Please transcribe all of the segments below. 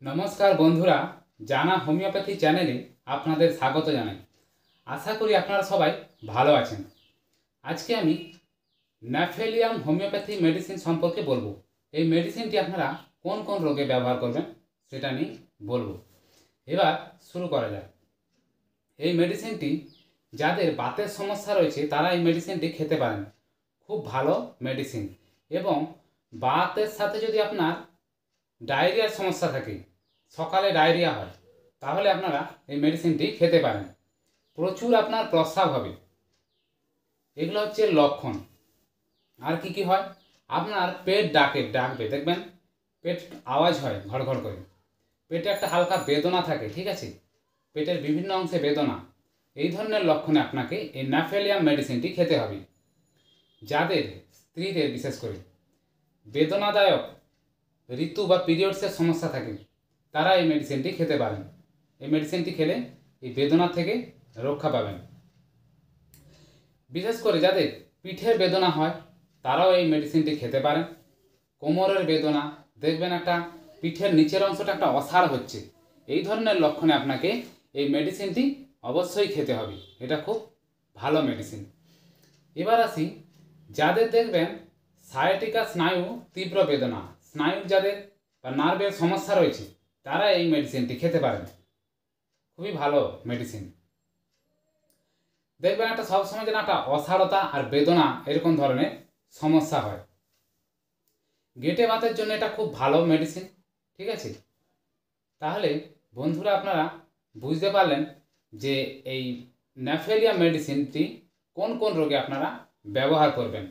নমস্কার বন্ধুরা, জানা হোমিওপ্যাথি চ্যানেলে আপনাদের স্বাগত জানাই। আশা করি আপনারা সবাই ভালো আছেন। আজকে আমি ন্যাফেলিয়াম হোমিওপ্যাথি মেডিসিন সম্পর্কে বলবো। এই মেডিসিনটি আপনারা কোন কোন রোগে ব্যবহার করবেন সেটা নিয়ে বলবো। এবার শুরু করা যাক। এই মেডিসিনটি যাদের বাতের সমস্যা রয়েছে তারা এই মেডিসিনটি খেতে পারেন। খুব ভালো মেডিসিন। এবং বাতের সাথে যদি আপনার ডায়রিয়ার সমস্যা থাকে, সকালে ডায়রিয়া হয়, তাহলে আপনারা এই মেডিসিনটি খেতে পারেন। প্রচুর আপনার প্রস্রাব হবে, এগুলো হচ্ছে লক্ষণ। আর কি কি হয়, আপনার পেট ডাকবে, দেখবেন পেট আওয়াজ হয় ঘড়ঘড় করে, পেটে একটা হালকা বেদনা থাকে, ঠিক আছে, পেটের বিভিন্ন অংশে বেদনা। এই ধরনের লক্ষণে আপনাকে এই ন্যাফেলিয়াম মেডিসিনটি খেতে হবে। যাদের স্ত্রীদের বিশেষ করে বেদনাদায়ক ঋতু বা পিরিয়ডসের সমস্যা থাকে তারা এই মেডিসিনটি খেতে পারেন। এই মেডিসিনটি খেলে এই বেদনা থেকে রক্ষা পাবেন। বিশেষ করে যাদের পিঠের বেদনা হয় তারাও এই মেডিসিনটি খেতে পারেন। কোমরের বেদনা, দেখবেন একটা পিঠের নিচের অংশটা একটা অসাড় হচ্ছে, এই ধরনের লক্ষণে আপনাকে এই মেডিসিনটি অবশ্যই খেতে হবে। এটা খুব ভালো মেডিসিন। এবার আসি, যাদের দেখবেন সায়াটিকা স্নায়ু তীব্র বেদনা, স্নায়ুর যাদের বা নার্ভের সমস্যা রয়েছে তারা এই মেডিসিনটি খেতে পারেন। খুবই ভালো মেডিসিন। দেখবেন একটা সবসময় যেন একটা অসাড়তা আর বেদনা এরকম ধরনের সমস্যা হয়, গেঁটে বাতের জন্য এটা খুব ভালো মেডিসিন, ঠিক আছে। তাহলে বন্ধুরা আপনারা বুঝতে পারলেন যে এই ন্যাফেলিয়া মেডিসিনটি কোন কোন রোগে আপনারা ব্যবহার করবেন।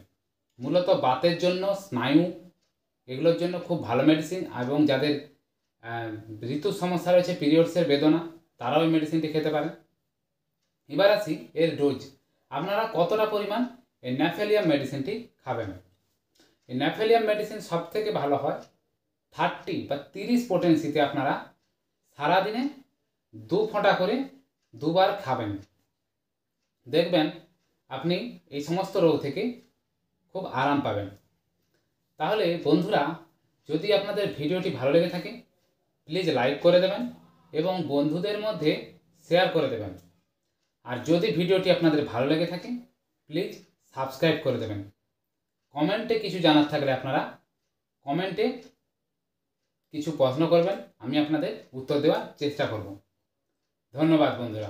মূলত বাতের জন্য, স্নায়ু এগুলোর জন্য খুব ভালো মেডিসিন। এবং যাদের ঋতুর সমস্যা রয়েছে, পিরিয়ডসের বেদনা, তারাও এই মেডিসিনটি খেতে পারেন। এবার আসি এর ডোজ, আপনারা কতটা পরিমাণ এই ন্যাফেলিয়াম মেডিসিনটি খাবেন। এই ন্যাফেলিয়াম মেডিসিন সব থেকে ভালো হয় 30 বা 30 পোটেন্সিতে আপনারা সারাদিনে 2 ফোঁটা করে 2বার খাবেন। দেখবেন আপনি এই সমস্ত রোগ থেকে খুব আরাম পাবেন। তাহলে বন্ধুরা, যদি আপনাদের ভিডিওটি ভালো লেগে থাকে প্লিজ লাইক করে দেবেন এবং বন্ধুদের মধ্যে শেয়ার করে দেবেন। আর যদি ভিডিওটি আপনাদের ভালো লেগে থাকে প্লিজ সাবস্ক্রাইব করে দেবেন। কমেন্টে কিছু জানার থাকলে আপনারা কমেন্টে কিছু প্রশ্ন করবেন, আমি আপনাদের উত্তর দেওয়ার চেষ্টা করব। ধন্যবাদ বন্ধুরা।